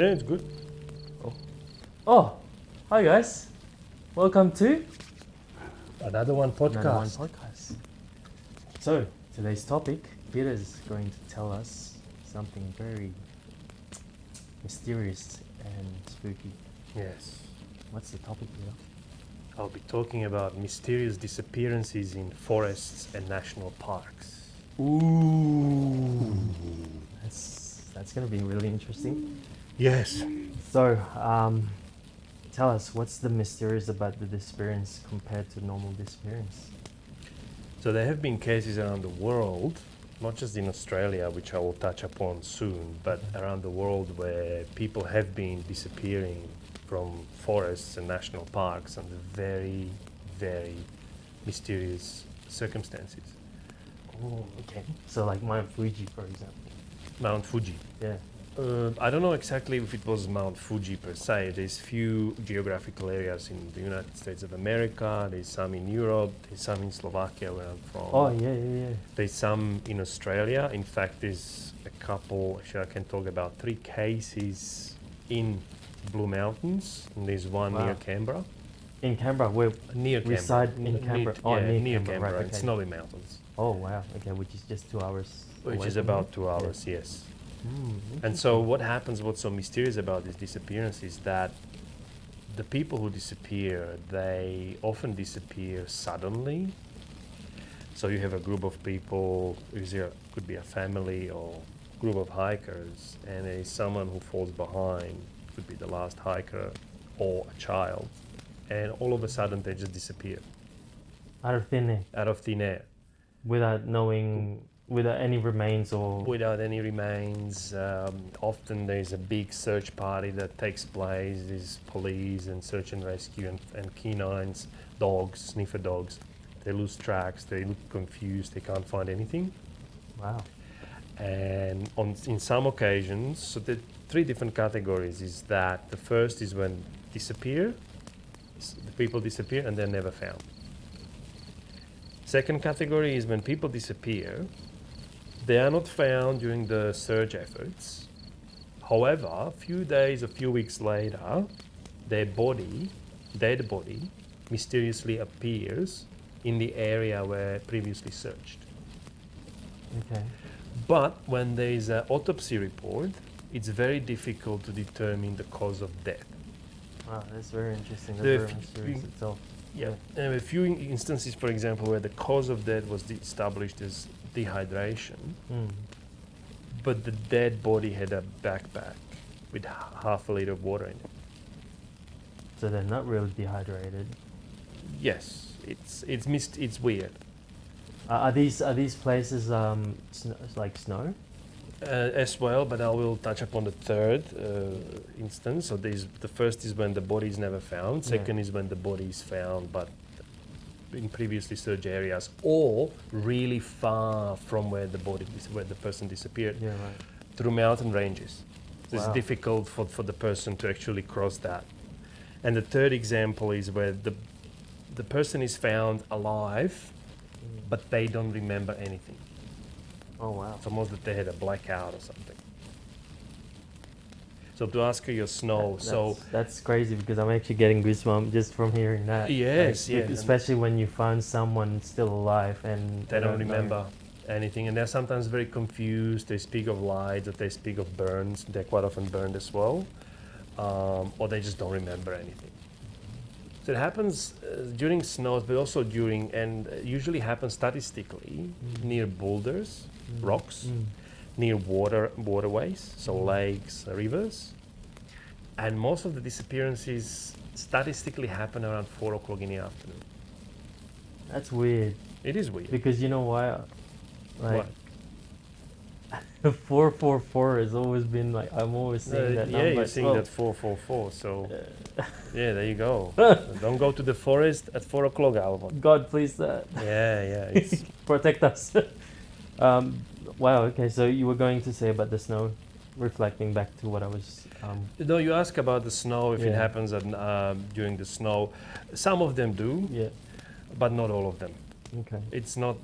Yeah, it's good. Oh, hi guys. Welcome to Another one podcast. another one podcast. So, today's topic, Peter is going to tell us something very mysterious and spooky. Yes. What's the topic, Peter? I'll be talking about mysterious disappearances in forests and national parks. Ooh. That's going to be really interesting. Yes. So, tell us, what's the mysterious about the disappearance compared to normal disappearance? So there have been cases around the world, not just in Australia, which I will touch upon soon, but around the world where people have been disappearing from forests and national parks under very, very mysterious circumstances. Oh, okay. So, like Mount Fuji, for example. Mount Fuji. Yeah. I don't know exactly if it was Mount Fuji per se. There's few geographical areas in the United States of America. There's some in Europe. There's some in Slovakia, where I'm from. Oh, yeah. There's some in Australia. In fact, there's a couple. Actually, I can talk about 3 cases in Blue Mountains. And there's one Wow. near Canberra. In Canberra, where Near Canberra. reside in Canberra. Near Canberra, Canberra. right, It's okay. Snowy Mountains, Oh, wow. Okay, which is just 2 hours. which away is from about here? 2 hours. Yes. And Interesting. so what happens, what's so mysterious about this disappearance is that the people who disappear, they often disappear suddenly. So you have a group of people, could be a family or group of hikers, and there is someone who falls behind, could be the last hiker or a child, and all of a sudden they just disappear Out of thin air, out of thin air. without knowing, without any remains or. Without any remains. Often there's a big search party that takes place. There's police and search and rescue and canines, dogs, sniffer dogs. They lose tracks. They look confused. They can't find anything. Wow. And in some occasions, so the 3 different categories is that the first is when the people disappear and they're never found. Second category is when people disappear. They are not found during the search efforts. However, a few days, a few weeks later, their dead body, mysteriously appears in the area where previously searched. Okay. But when there is an autopsy report, it's very difficult to determine the cause of death. Wow, that's very interesting. That's There are very mysterious itself. Yeah. And a few instances, for example, where the cause of death was established as dehydration, but the dead body had a backpack with half a liter of water in it. So they're not really dehydrated. Yes, it's weird. Are these places like snow? As well, but I will touch upon the third instance. So the first is when the body is never found. Second is when the body is found, but in previously searched areas or really far from where the person disappeared, Yeah, right. through mountain ranges. So Wow. it's difficult for the person to actually cross that. And the third example is where the person is found alive, but they don't remember anything. Oh, wow. It's almost that they had a blackout or something. So to ask you your snow, That's crazy because I'm actually getting goosebumps just from hearing that. Yes, Like, yeah. especially when you find someone still alive and they don't know. remember anything, and they're sometimes very confused. They speak of lights, or they speak of burns. They're quite often burned as well, or they just don't remember anything. So it happens during snows, but also and usually happens statistically near boulders, rocks, near waterways, so lakes, rivers, and most of the disappearances statistically happen around 4 o'clock in the afternoon. That's weird It is weird. because you know why? Like, What? 444 has always been like, I'm always seeing that number. Yeah, you're as seeing well. that 444. So yeah, there you go. Don't go to the forest at 4 o'clock, Alvin. God, please, Yeah. It's protect us. Wow. Okay, so you were going to say about the snow, reflecting back to what I was. no, you ask about the snow if it Yeah. happens during the snow. Some of them do, Yeah. but not all of them. Okay. It's not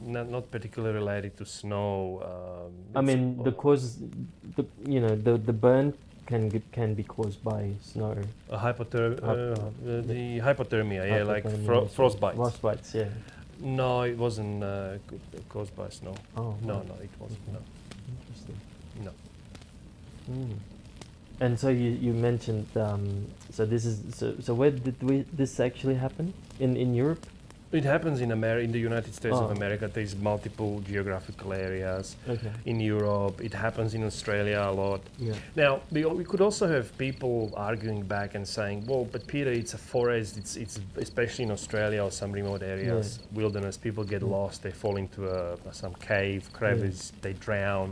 particularly related to snow. I mean, the cause, the burn can be caused by snow. The hypothermia, yeah, like Hypothermia as well. frostbites. Frostbites, yeah. No, it wasn't caused by snow. Oh, No, right. no, it wasn't. Okay. No, Interesting. no. Mm. And so you mentioned so this is so where did this actually happen in Europe? It happens in in the United States of Oh. America. There's multiple geographical areas. Okay. In Europe, it happens in Australia a lot. Yeah. Now, we could also have people arguing back and saying, well, but Peter, it's a forest, it's especially in Australia or some remote areas, wilderness, people get Mm. lost, they fall into some cave, crevice, they drown.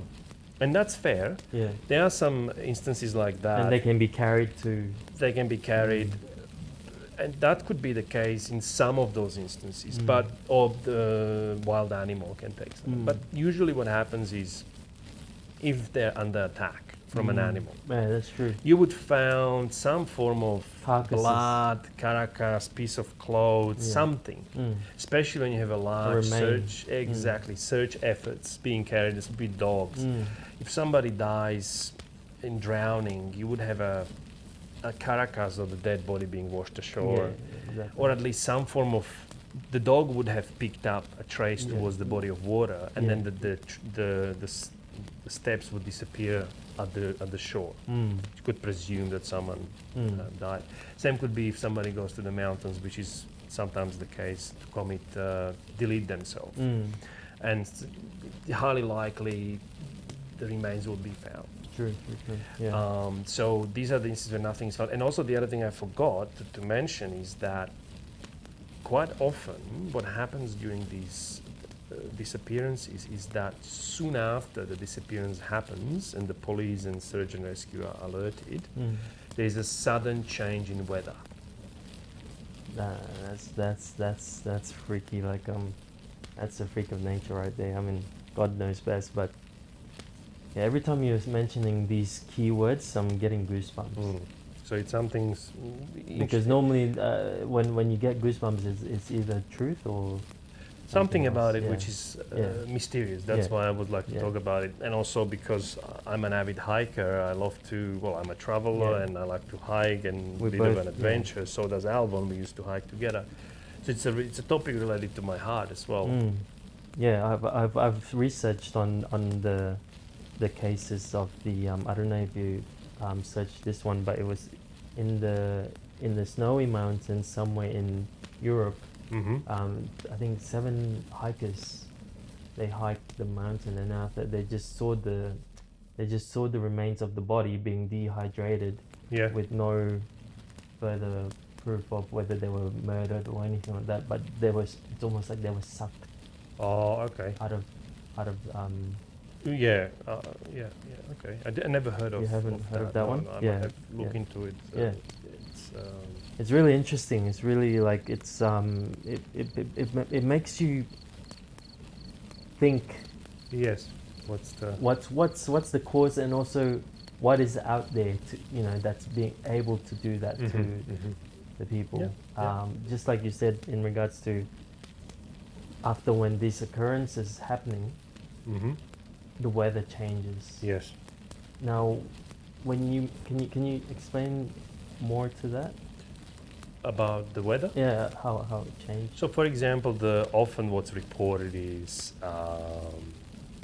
And that's fair. Yeah. There are some instances like that. And they can be carried to. They can be carried. And that could be the case in some of those instances, Mm. but or the wild animal can take some. Mm. But usually what happens is if they're under attack from an animal, Yeah, that's true. you would found some form of Carcasses. blood, carcass, piece of clothes, Yeah. something. Mm. Especially when you have a large remain. search, search efforts being carried as with dogs. Mm. If somebody dies in drowning, you would have a carcass of the dead body being washed ashore, Yeah, exactly. or at least some form of. The dog would have picked up a trace Yeah. towards the body of water, and Yeah. then the steps would disappear at the shore. Mm. You could presume that someone Mm. died. Same could be if somebody goes to the mountains, which is sometimes the case, to commit delete themselves, Mm. and highly likely the remains will be found. True. Yeah. So these are the instances where nothing is found. And also the other thing I forgot to mention is that quite often what happens during these disappearances is that soon after the disappearance happens and the police and search and rescue are alerted, Mm. there's a sudden change in weather. That's freaky. Like that's a freak of nature right there. I mean, God knows best, but yeah, every time you're mentioning these keywords, I'm getting goosebumps. So it's something Because normally, when you get goosebumps, it's either truth or something else, about it yeah. which is Yeah. mysterious. That's Yeah. why I would like to Yeah. talk about it. And also because I'm an avid hiker, I love to, well, I'm a traveler Yeah. and I like to hike and We a bit of both, an yeah. adventure. So does Alvon. We used to hike together. So it's a topic related to my heart as well. Yeah, I've researched on the cases of the I don't know if you searched this one, but it was in the snowy mountains somewhere in Europe. Mm-hmm. I think 7 hikers, they hiked the mountain, and after they just saw the remains of the body being dehydrated Yeah. with no further proof of whether they were murdered or anything like that. But it's almost like they were sucked Oh, okay. out of Yeah. Okay. I never heard of. You haven't heard of that No, one? no, I Yeah, might have to look yeah. into it. Yeah. It's It's really interesting. It's really like it makes you think yes. What's the? what's the cause, and also what is out there to that's being able to do that to the people. Yeah, yeah. Just like you said in regards to after when this occurrence is happening, Mm-hmm. the weather changes. Yes. Now, can you explain more to that? About the weather. Yeah, how it changed. So, for example, often what's reported is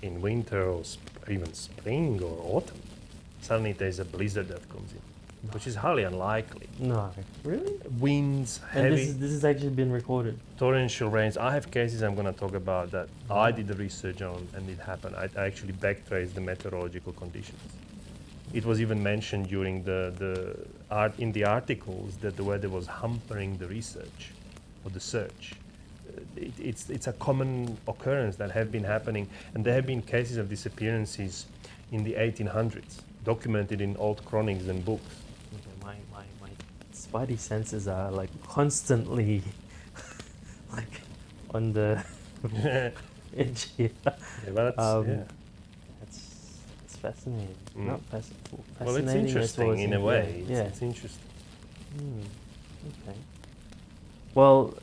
in winter or even spring or autumn, suddenly there's a blizzard that comes in, which is highly unlikely. No, really? Winds, And heavy this has actually been recorded. torrential rains. I have cases I'm going to talk about that I did the research on, and it happened. I actually backtraced the meteorological conditions. It was even mentioned during in the articles that the weather was hampering the research or the search. It's a common occurrence that have been happening, and there have been cases of disappearances in the 1800s, documented in old chronics and books. Okay, my spidey senses are like constantly like on the edge here. Yeah, but that's, yeah. It's fascinating. Mm. Not fascinating. Well, it's interesting in a way. Yeah. It's interesting. Okay. Well,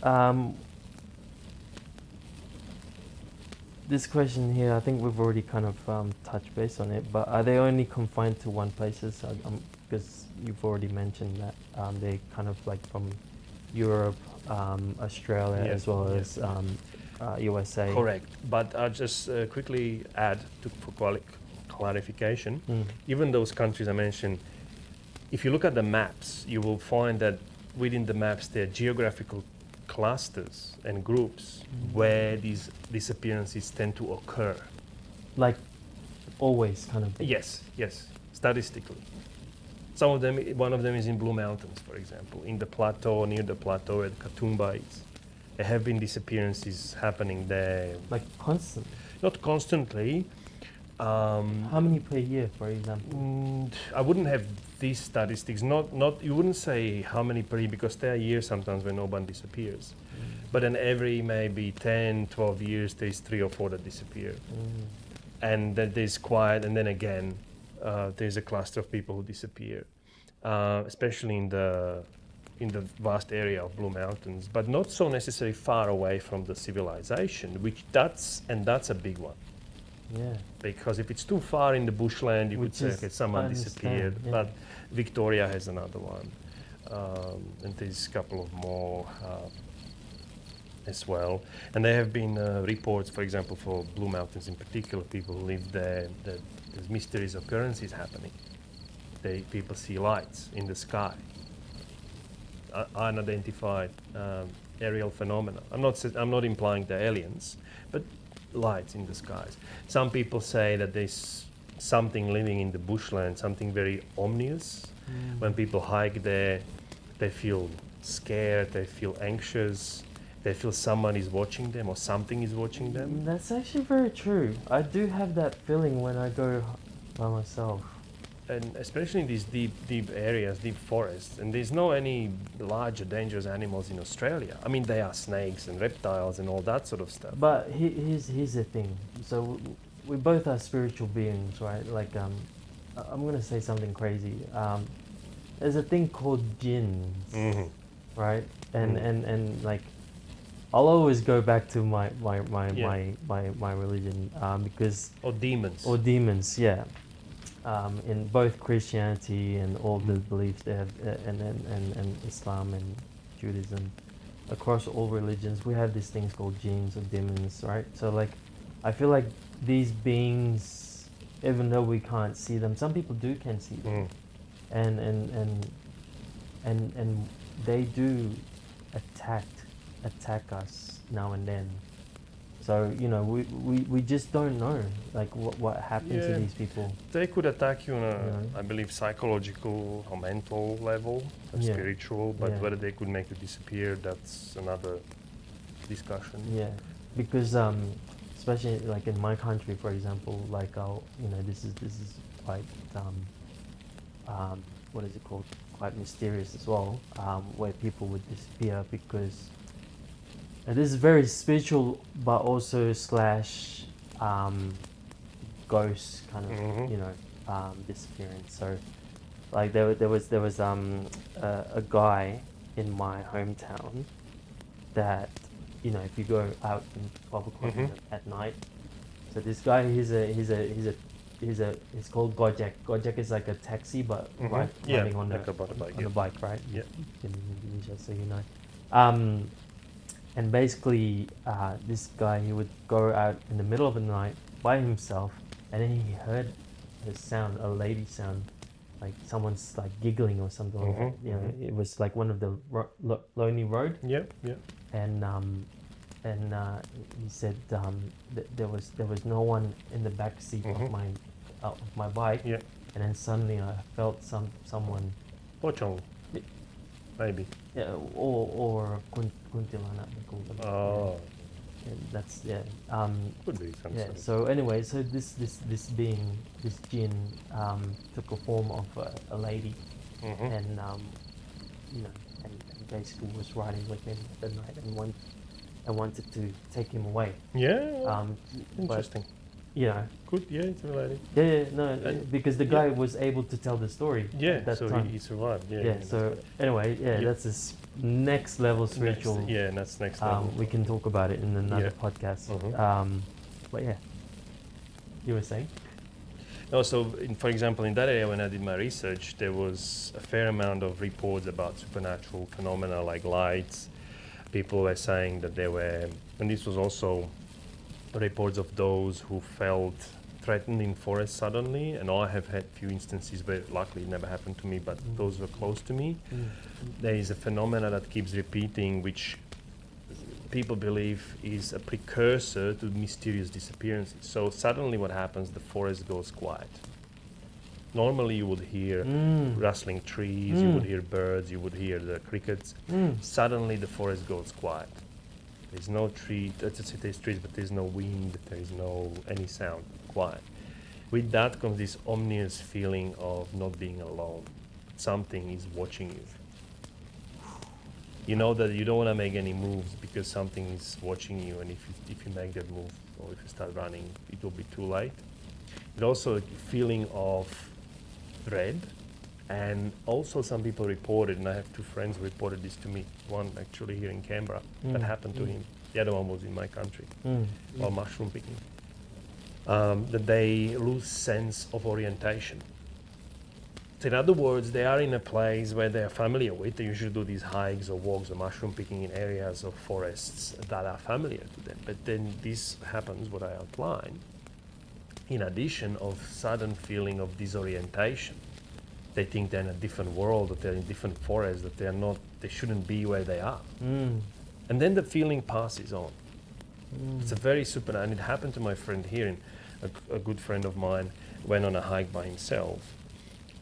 this question here, I think we've already kind of touched base on it. But are they only confined to one places? because you've already mentioned that they're kind of like from Europe, Australia, Yeah, as well yeah. as USA. Correct. But I'll just quickly add for clarification. Mm. Even those countries I mentioned, if you look at the maps, you will find that within the maps there are geographical clusters and groups where these disappearances tend to occur. Like always, kind of thing. Yes, statistically. Some of them, one of them is in Blue Mountains, for example, in the plateau, near the plateau where the Katoomba is. There have been disappearances happening there. Like constant. Not constantly. How many per year, for example? I wouldn't have these statistics. Not you wouldn't say how many per year because there are years sometimes when no one disappears. But then every maybe 10, 12 years there's 3 or 4 that disappear. And then there's quiet, and then again there's a cluster of people who disappear, especially in the vast area of Blue Mountains, but not so necessarily far away from the civilization, that's a big one. Yeah. Because if it's too far in the bushland, you could Which say, is- okay, someone I understand, disappeared. yeah. But Victoria has another one, and there's a couple of more as well. And there have been reports, for example, for Blue Mountains in particular, people who live there, that there's mysterious occurrences happening. People see lights in the sky, unidentified aerial phenomena. I'm not implying they're aliens, but lights in the skies. Some people say that there's something living in the bushland, something very ominous. When people hike there, they feel scared, they feel anxious, they feel someone is watching them or something is watching them. That's actually very true. I do have that feeling when I go by myself. And especially in these deep areas, deep forests, and there's no any large or dangerous animals in Australia. I mean, there are snakes and reptiles and all that sort of stuff. But here's the thing. So we both are spiritual beings, right? Like I'm gonna say something crazy. There's a thing called jinns, right? And like I'll always go back to my religion because Or demons. or demons, yeah. In both Christianity and all the beliefs they have, and Islam and Judaism, across all religions, we have these things called jinns or demons, right? So like, I feel like these beings, even though we can't see them, some people can see them, and they do attack us now and then. So we just don't know like what happens to these people. They could attack you on a, Yeah. I believe, psychological or mental level, or Yeah. spiritual, but Yeah. whether they could make you disappear, that's another discussion. Yeah, because especially like in my country, for example, like this is quite what is it called? Quite mysterious as well, where people would disappear because. And this is very spiritual, but also slash ghost kind of disappearance. So, like there was a guy in my hometown that if you go out in 12 o'clock at night, so this guy he's called Gojek. Gojek is like a taxi, but riding on like a motorbike, on a bike, right? Yeah. In Indonesia, so you know. And basically, this guy, he would go out in the middle of the night by himself, and then he heard a lady sound, like someone's like giggling or something like that. It was like one of the lonely road. Yeah. And he said there was no one in the back seat of my bike. Yeah. And then suddenly I felt someone. Pocong. Maybe. Yeah, or kuntilanak. They call them. Oh. And that's Could be some yeah. sort of. So anyway, so this being, this jinn, took a form of a lady, and and basically was riding with him at the night and wanted to take him away. Yeah. But, Interesting. Good. Yeah, it's related. Because the guy was able to tell the story. Yeah, at that so time. he survived. Yeah. Yeah. So anyway, that's this next level spiritual. That's next level. We can talk about it in another Yeah. podcast. Mhm. But yeah, you were saying? Also, for example, in that area when I did my research, there was a fair amount of reports about supernatural phenomena like lights. People were saying that there were, and this was also reports of those who felt threatened in forest suddenly, and I have had few instances where luckily it never happened to me, but those were close to me. There is a phenomena that keeps repeating, which people believe is a precursor to mysterious disappearances. So suddenly what happens, the forest goes quiet. Normally you would hear rustling trees, you would hear birds, you would hear the crickets. Suddenly the forest goes quiet. There's no tree, there's trees, but there's no wind, there's no any sound, quiet. With that comes this ominous feeling of not being alone. Something is watching you. You know that you don't want to make any moves because something is watching you, and if you make that move or if you start running, it will be too late. But also a feeling of dread, and also some people reported, and I have two friends who reported this to me, one actually here in Canberra, that happened to him. The other one was in my country, while mushroom picking. That they lose sense of orientation. So in other words, they are in a place where they are familiar with. They usually do these hikes or walks or mushroom picking in areas of forests that are familiar to them. But then this happens, what I outlined, in addition of sudden feeling of disorientation. They think they're in a different world, that they're in different forests, that they're not, they shouldn't be where they are. And then the feeling passes on. It's a very super, and it happened to my friend here, and a good friend of mine went on a hike by himself.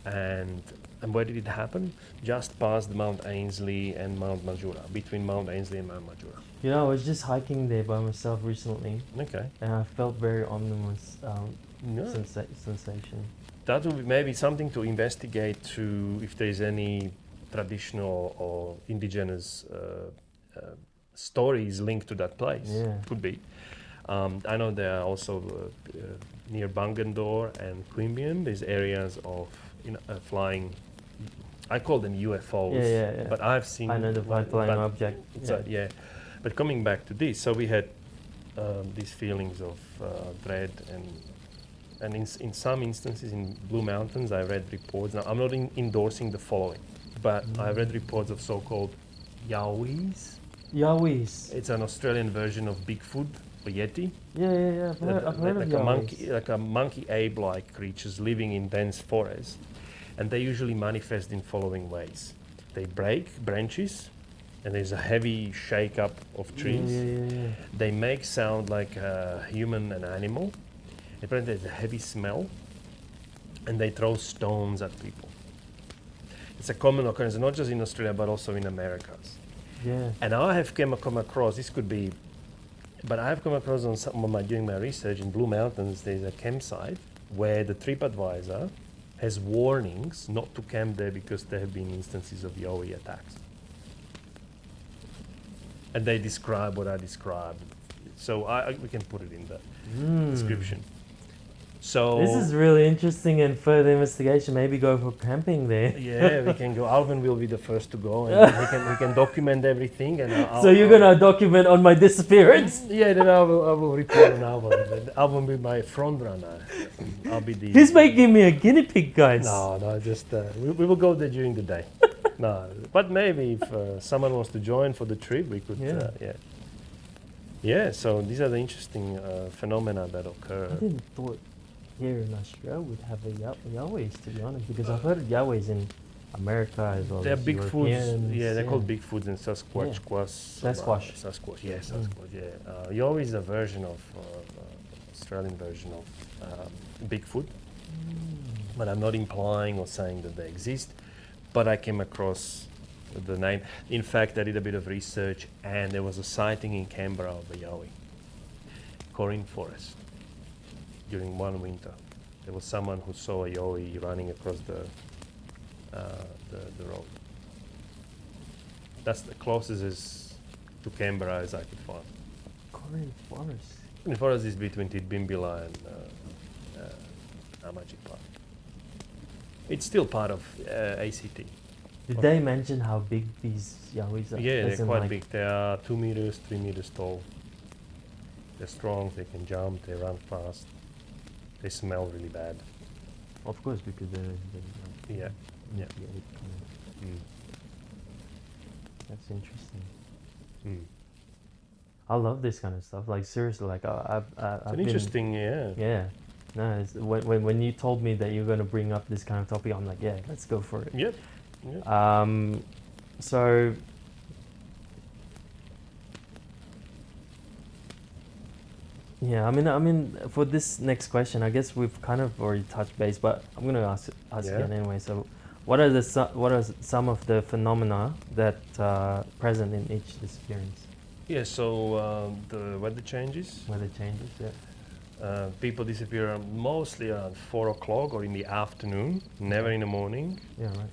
And where did it happen? Just past Mount Ainslie and Mount Majura, between Mount Ainslie and Mount Majura. You know, I was just hiking there by myself recently, Okay. and I felt very ominous Yeah. sensation. That would be maybe something to investigate, to if there's any traditional or indigenous stories linked to that place. Yeah. Could be. I know there are also near Bungendore and Queanbeyan, there's areas of flying, I call them UFOs, Yeah. but I've seen Unidentified flying object. yeah. But coming back to this, so we had these feelings of dread, and in some instances in Blue Mountains, I read reports. Now, I'm not endorsing the following, but I read reports of so-called Yowies. Yowies. It's an Australian version of Bigfoot or Yeti. Yeah. I've heard of Yowies. Like a monkey ape-like creatures living in dense forests, and they usually manifest in following ways. They break branches, and there's a heavy shake-up of trees. Yeah. They make sound like a human and animal. Apparently there's a heavy smell, and they throw stones at people. It's a common occurrence, not just in Australia, but also in Americas. Yeah. And I have come across, this could be, but I have come across on some of my, doing my research in Blue Mountains, there's a campsite where the TripAdvisor has warnings not to camp there because there have been instances of Yowie attacks. And they describe what I described. So we can put it in the description. So This is really interesting, and further investigation, maybe go for camping there. yeah, we can go. Alvin will be the first to go, and we can document everything. And So you're gonna document on my disappearance? Yeah, then I will report on Alvin. Alvin will be my front runner. I'll be the. He's making me a guinea pig, guys. No, just we will go there during the day. No, but maybe if someone wants to join for the trip, we could. Yeah. So these are the interesting phenomena that occur. I didn't thought here in Australia we'd have a Yowies, to be honest, because I've heard of Yowies in America as well. They're as Bigfoots. Europeans, Yeah, they're called Bigfoots and Sasquatch. Yeah. Sasquatch. Yeah, Sasquatch. Yeah. Yowie is a version of Australian version of Bigfoot, but I'm not implying or saying that they exist. But I came across the name. In fact, I did a bit of research, and there was a sighting in Canberra of a Yowie, Corrin Forest, during one winter. There was someone who saw a Yowie running across the road. That's the closest as to Canberra as I could find. Corrin Forest. Corrin Forest is between Tidbinbilla and Amaji Park. It's still part of ACT. Did they mention how big these Yowies are? Yeah, As they're in, quite like, big. They are 2 meters, 3 meters tall. They're strong, they can jump, they run fast. They smell really bad. Of course, because Yeah. Yeah. Mm. That's interesting. Mm. I love this kind of stuff. Like seriously, like It's I've an been, interesting, yeah. No, it's, when you told me that you're gonna bring up this kind of topic, I'm like, yeah, let's go for it. Yep. Yep. So yeah, I mean, for this next question, I guess we've kind of already touched base, but I'm gonna ask Yeah. again anyway. So, what are some of the phenomena that present in each disappearance? Yeah. So the weather changes. Weather changes, yeah. People disappear mostly around 4 o'clock or in the afternoon, never in the morning. Yeah, right.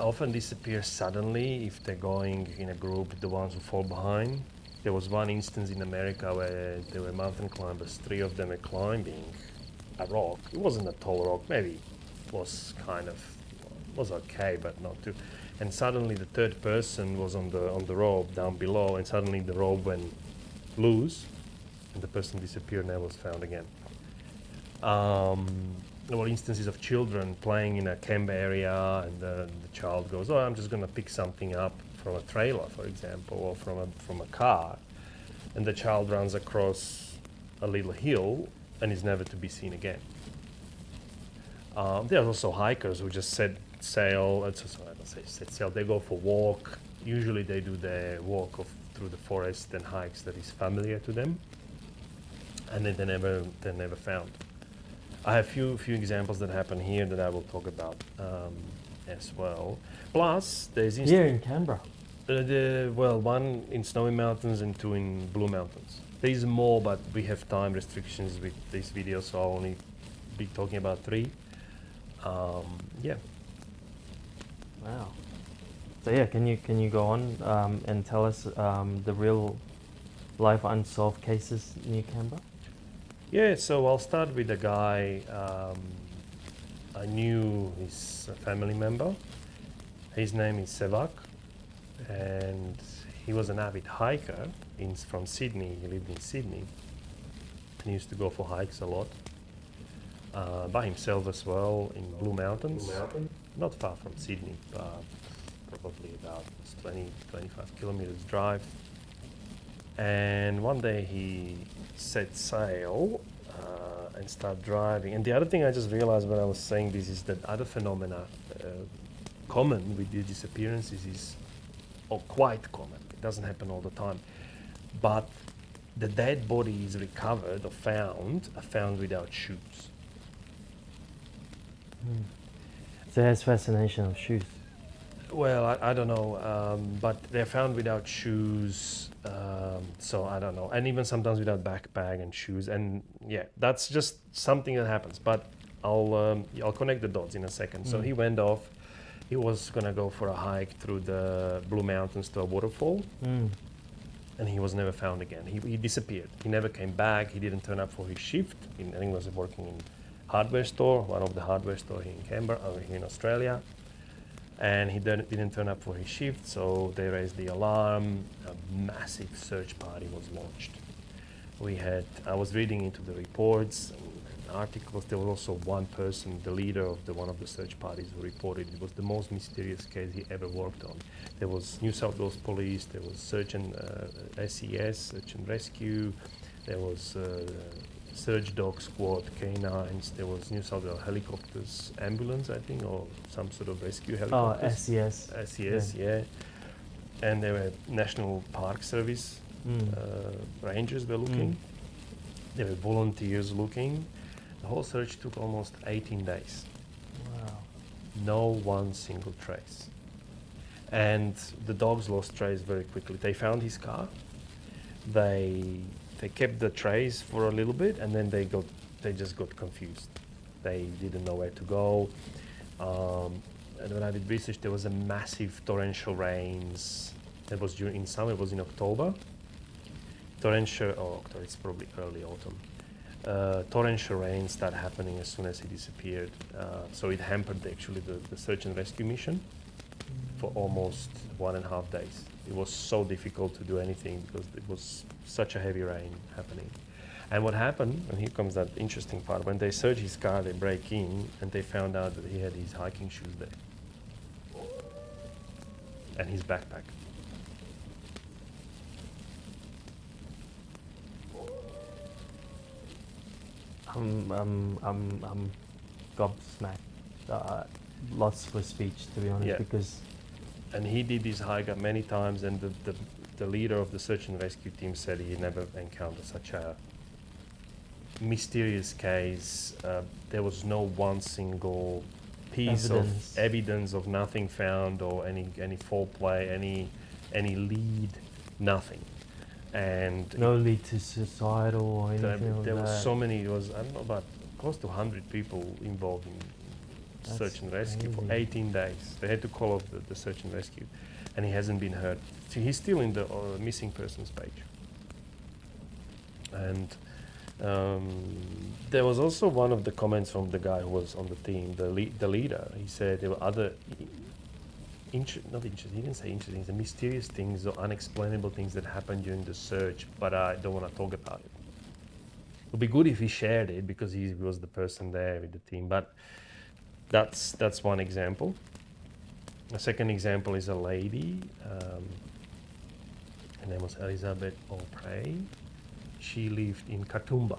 Often disappear suddenly if they're going in a group, the ones who fall behind. There was one instance in America where there were mountain climbers, 3 of them were climbing a rock. It wasn't a tall rock, maybe it was kind of, was okay, but not too. And suddenly the third person was on the rope down below, and suddenly the rope went loose, and the person disappeared and never was found again. There were instances of children playing in a camp area, and the child goes, "Oh, I'm just going to pick something up from a trailer, for example, or from a car," and the child runs across a little hill and is never to be seen again. There are also hikers who just set sail. Set sail. They go for walk. Usually, they do their walk through the forest and hikes that is familiar to them, and then they're never found. I have few examples that happen here that I will talk about as well. Plus, there's Here in Canberra. one in Snowy Mountains and 2 in Blue Mountains. There's more, but we have time restrictions with this video, so I'll only be talking about 3. Yeah. Wow. So yeah, can you go on and tell us the real life unsolved cases near Canberra? Yeah, so I'll start with a guy I knew, he's a family member. His name is Sevak, and he was an avid hiker from Sydney. He lived in Sydney, and he used to go for hikes a lot. By himself as well in Blue Mountains, not far from Sydney, but probably about 20-25 kilometers drive. And one day he set sail and started driving. And the other thing I just realized when I was saying this is that other phenomena common with the disappearances is, or quite common, it doesn't happen all the time, but the dead body is recovered or found without shoes. So he has fascination of shoes. Well, I don't know, but they're found without shoes, so I don't know, and even sometimes without backpack and shoes, and yeah, that's just something that happens. But I'll connect the dots in a second. So he went off. He was gonna go for a hike through the Blue Mountains to a waterfall, and he was never found again. He disappeared. He never came back. He didn't turn up for his shift. I think he was working in hardware store, one of the hardware store here in Canberra, or here in Australia. And he didn't turn up for his shift, so they raised the alarm. A massive search party was launched. I was reading into the reports and articles. There was also one person, the leader of one of the search parties, who reported it was the most mysterious case he ever worked on. There was New South Wales Police, there was search and SES, search and rescue, there was search dog squad, canines, there was New South Wales helicopters, ambulance, I think, or some sort of rescue helicopters. Oh, SES. SES, yeah. And there were National Park Service rangers were looking. There were volunteers looking. The whole search took almost 18 days. Wow. No one single trace. And the dogs lost trace very quickly. They found his car. They kept the trace for a little bit, and then they just got confused. They didn't know where to go. And when I did research, there was a massive torrential rains. It was in summer. It was in October. October. It's probably early autumn. Torrential rain started happening as soon as he disappeared. So it hampered actually the search and rescue mission for almost 1.5 days. It was so difficult to do anything because it was such a heavy rain happening. And what happened, and here comes that interesting part, when they search his car, they break in, and they found out that he had his hiking shoes there. And his backpack. I'm gobsmacked, lost for speech, to be honest, Yeah. because And he did this hike up many times, and the leader of the search and rescue team said he never encountered such a mysterious case. There was no one single piece Evidence. of evidence of nothing found, or any foul play, any lead, nothing. And no lead to suicidal or anything like there that. was so many. It was, I don't know, about close to 100 people involved in That's search and rescue for crazy. 18 days. They had to call off the search and rescue, and he hasn't been heard. So he's still in the missing persons page. And there was also one of the comments from the guy who was on the team, the leader. He said there were other, not interesting, he didn't say interesting, the mysterious things or unexplainable things that happened during the search, but I don't want to talk about it. It would be good if he shared it because he was the person there with the team, but that's one example. A second example is a lady, her name was Elizabeth O'Prey. She lived in Katoomba.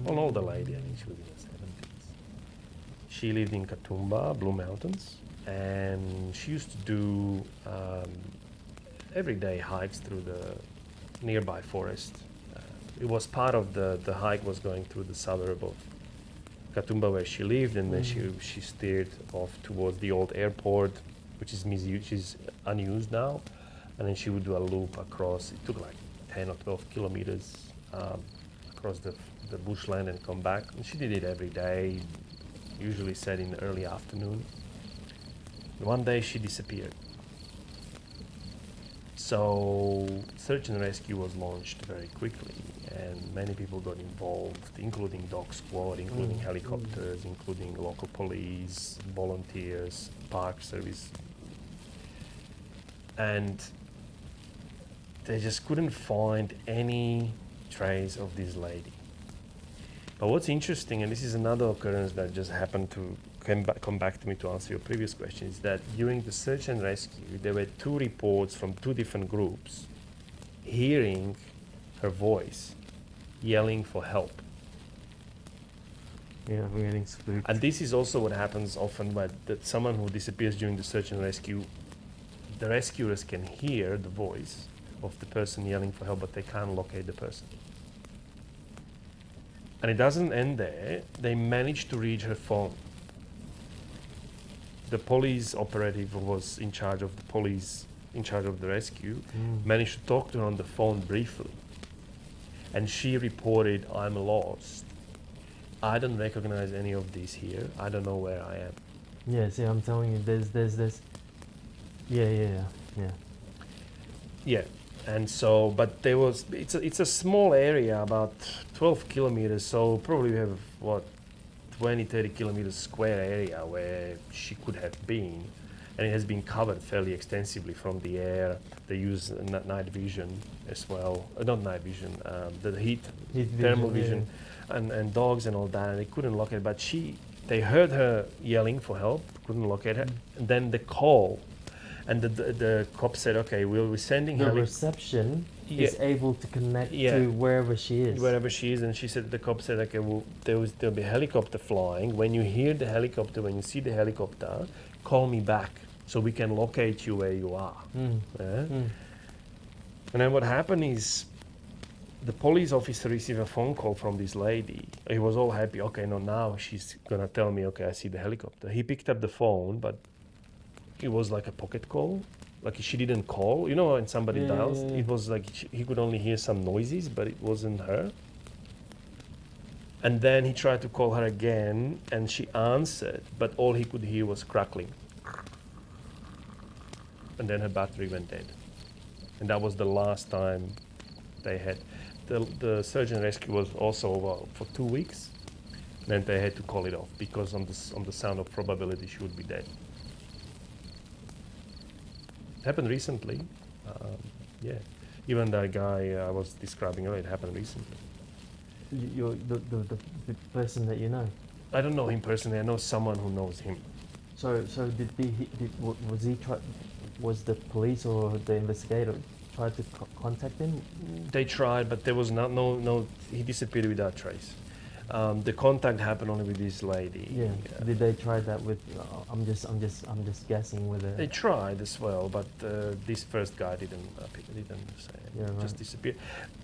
An older lady, I think she was in her 70s. She lived in Katoomba, Blue Mountains, and she used to do everyday hikes through the nearby forest. It was part of the hike was going through the suburb of Katoomba where she lived, and then she steered off towards the old airport, which is unused now, and then she would do a loop across. It took like 10 or 12 kilometers across the bushland and come back. And she did it every day, usually set in the early afternoon. One day she disappeared. So search and rescue was launched very quickly, and many people got involved, including dog squad, including helicopters, including local police, volunteers, park service. And they just couldn't find any trace of this lady. But what's interesting, and this is another occurrence that just happened to come back to me to answer your previous question, is that during the search and rescue, there were 2 reports from 2 different groups hearing her voice yelling for help. Yeah, I'm getting spooked. And this is also what happens often when that someone who disappears during the search and rescue, the rescuers can hear the voice of the person yelling for help, but they can't locate the person. And it doesn't end there. They managed to reach her phone. The police operative who was in charge of the rescue, managed to talk to her on the phone briefly. And she reported, "I'm lost. I don't recognize any of these here. I don't know where I am." Yeah, see, I'm telling you, there's. Yeah. Yeah. And so, but there was, it's a small area, about 12 kilometers, so probably we have, 20, 30 kilometers square area where she could have been. And it has been covered fairly extensively from the air. They use night vision as well. Not night vision, the heat thermal vision, and dogs and all that. And they couldn't locate her, but they heard her yelling for help, couldn't locate her. And then the call, and the cop said, "Okay, we're sending The her." reception is able to connect Yeah. to wherever she is. Wherever she is, and she said, the cop said, "Okay, well, there'll be a helicopter flying. When you hear the helicopter, when you see the helicopter, call me back so we can locate you where you are." Yeah? And then what happened is, the police officer received a phone call from this lady. He was all happy. Okay, no, now she's gonna tell me, okay, I see the helicopter. He picked up the phone, but it was like a pocket call. Like she didn't call. You know when somebody dials? Yeah. It was like he could only hear some noises, but it wasn't her. And then he tried to call her again, and she answered, but all he could hear was crackling. And then her battery went dead. And that was the last time they had. The search and rescue was also over for 2 weeks. Then they had to call it off because on the sound of probability she would be dead. Happened recently. Yeah. Even that guy I was describing earlier, it happened recently. the person that you know. I don't know him personally. I know someone who knows him. So was the police or the investigator tried to contact him? They tried, but there was no. He disappeared without trace. The contact happened only with this lady. Yeah. Did they try that with? I'm just guessing whether. They tried as well, but this first guy didn't say. Yeah, right. Just disappeared.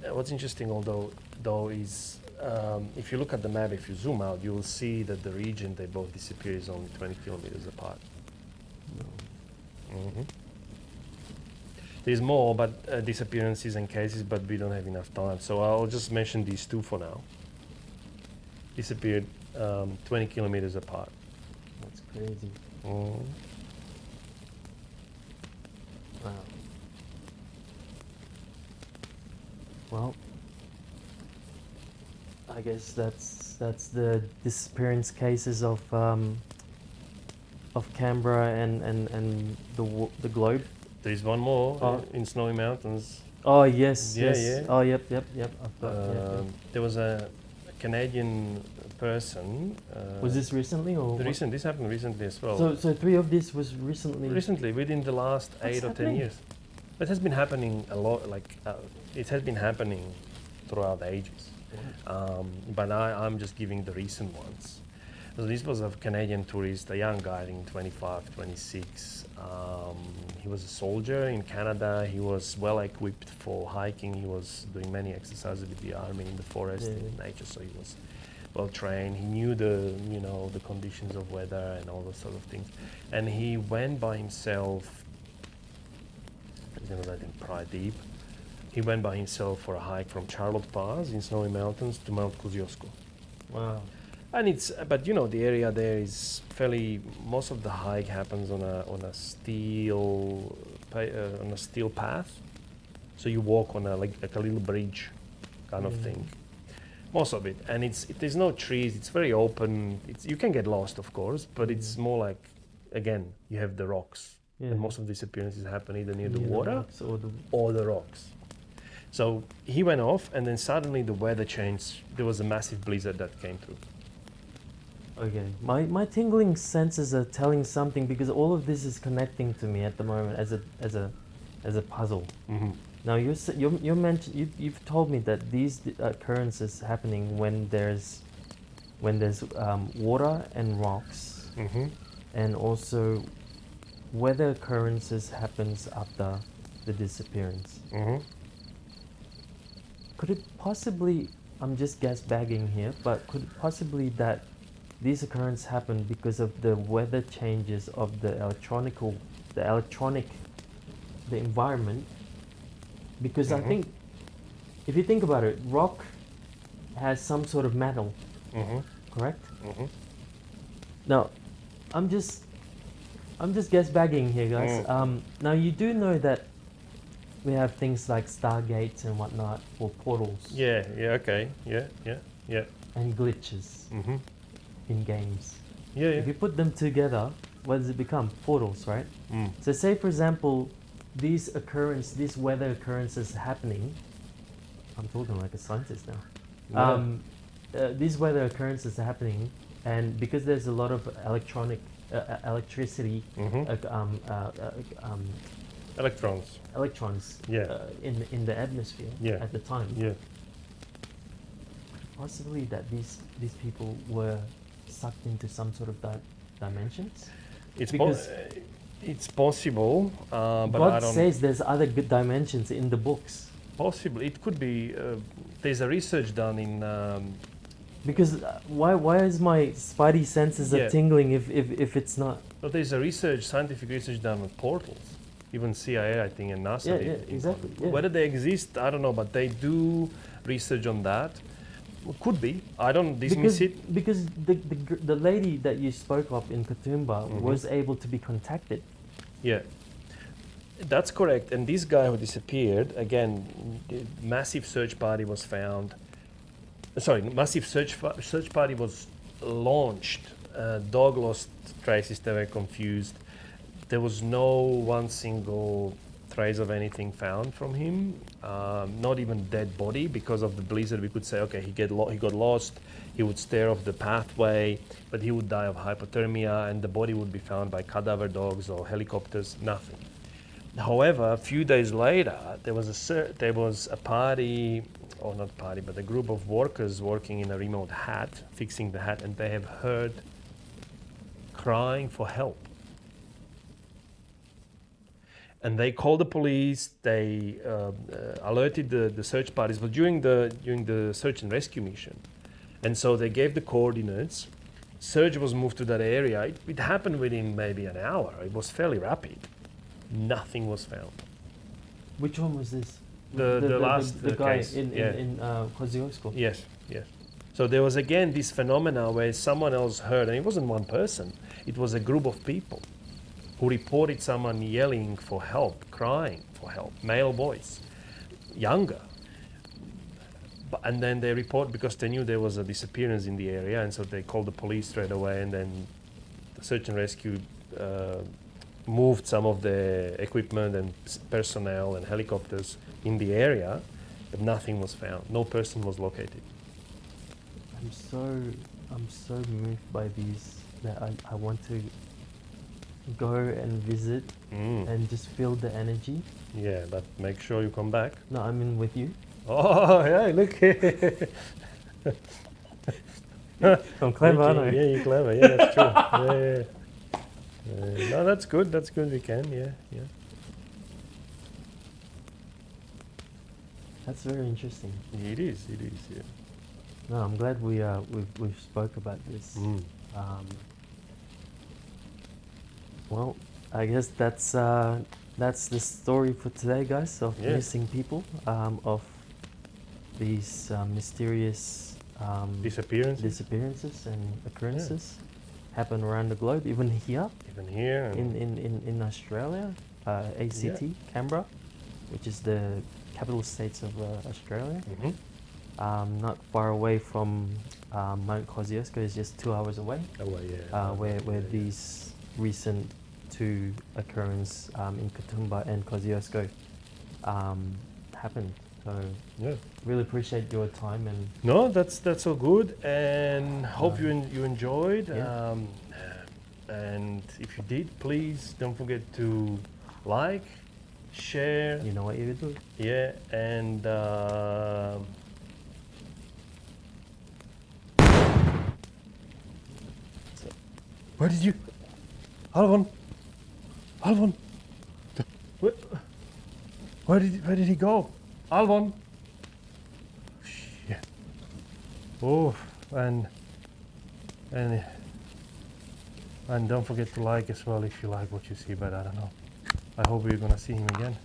What's interesting, though, is if you look at the map, if you zoom out, you will see that the region they both disappear is only 20 kilometers apart. No. Mm-hmm. There's more, but disappearances and cases, but we don't have enough time, so I'll just mention these two for now. Disappeared 20 kilometers apart. That's crazy. Mm. Wow. Well, I guess that's the disappearance cases of Canberra and the globe. There's one more Oh. in Snowy Mountains. Oh yes, Yeah, yes. yeah. Oh yep. I've got. Yeah. There was a Canadian person. Was this recently or? This happened recently as well. So three of this was recently. Recently, within the last What's 8 or 10 happening? years. It has been happening a lot, it has been happening throughout the ages. But I'm just giving the recent ones. So this was a Canadian tourist, a young guy, I think 25, 26. He was a soldier in Canada. He was well equipped for hiking. He was doing many exercises with the army in the forest, Yeah. in nature, so he was well trained. He knew the conditions of weather and all those sort of things. And he went by himself. I think Pradeep. He went by himself for a hike from Charlotte Pass in Snowy Mountains to Mount Kosciuszko. Wow. And but the area there is fairly. Most of the hike happens on a steel path, so you walk on like a little bridge, kind of thing. Most of it, and there's no trees. It's very open. You can get lost, of course, but it's more like, again, you have the rocks. Yeah. And most of disappearances happen either near the Near water rocks or the rocks. So he went off, and then suddenly the weather changed. There was a massive blizzard that came through. Okay. My tingling senses are telling something because all of this is connecting to me at the moment as a puzzle. Mm-hmm. Now you've told me that these occurrences happening when there's water and rocks, Mm-hmm. and also weather occurrences happens after the disappearance. Mm-hmm. Could it possibly, I'm just guess-bagging here, but could it possibly that these occurrences happen because of the weather changes of the environment? Because I think, if you think about it, rock has some sort of metal, Mm-hmm. correct? Mm-hmm. Now, I'm just guess-bagging here, guys. Now you do know that we have things like stargates and whatnot for portals. Yeah. Okay. Yeah. And glitches Mm-hmm. in games. Yeah. If you put them together, what does it become? Portals, right? Mm. So say, for example, these weather occurrences happening. I'm talking like a scientist now. Yeah. These weather occurrences are happening, and because there's a lot of electricity, Mm-hmm. Electrons. electrons Yeah. in the atmosphere Yeah. at the time. Yeah. Possibly that these people were sucked into some sort of dimensions. It's Because it's possible, but God I don't. says there's other good dimensions in the books. Possible. It could be. There's a research done in. Because why is my spidey senses are Yeah. tingling if it's not? Well, there's a scientific research done on portals. Even CIA, I think, and NASA. Yeah, did yeah, exactly, yeah. Whether they exist, I don't know, but they do research on that. Could be. I don't dismiss it. Because the lady that you spoke of in Katoomba was able to be contacted. Yeah. That's correct. And this guy who disappeared, again, massive search party was found. Massive search party was launched. Dog lost traces. They were confused. There was no one single trace of anything found from him. Not even dead body. Because of the blizzard, we could say, okay, he got lost. He would stare off the pathway, but he would die of hypothermia, and the body would be found by cadaver dogs or helicopters. Nothing. However, a few days later, there was a party, or not party, but a group of workers working in a remote hut, fixing the hut, and they have heard crying for help. And they called the police. They alerted the search parties, but during the search and rescue mission, and so they gave the coordinates. Search was moved to that area. It happened within maybe an hour. It was fairly rapid. Nothing was found. Which one was this? The last guy case. in Kosciuszko. Yes, yes. So there was again this phenomena where someone else heard, and it wasn't one person. It was a group of people who reported someone yelling for help, crying for help, male voice, younger. And then they report because they knew there was a disappearance in the area, and so they called the police straight away, and then the search and rescue moved some of the equipment and personnel and helicopters in the area, but nothing was found. No person was located. I'm so moved by these that I want to go and visit and just feel the energy. Yeah, but make sure you come back. No, I mean with you. Oh, yeah, look. I'm clever, aren't I? Yeah, you're clever. Yeah, that's true. Yeah. No, that's good. That's good. We can. Yeah. That's very interesting. It is. Yeah. No, I'm glad we've spoke about this. Well, I guess that's the story for today, guys, of missing people, of these mysterious disappearances and occurrences happen around the globe, even here. Even here. In Australia, ACT, Canberra, which is the capital states of Australia. Not far away from Mount Kosciuszko, is just 2 hours away. Where these recent two occurrences in Katoomba and Kosciuszko happened. So really appreciate your time and no, that's all good, and hope you enjoyed. And if you did, please don't forget to like, share. You know what you do. Yeah, and where did you, Alvon? Where did he go? Alvon. Shit. Oh, and don't forget to like as well if you like what you see. But I don't know. I hope we're gonna see him again.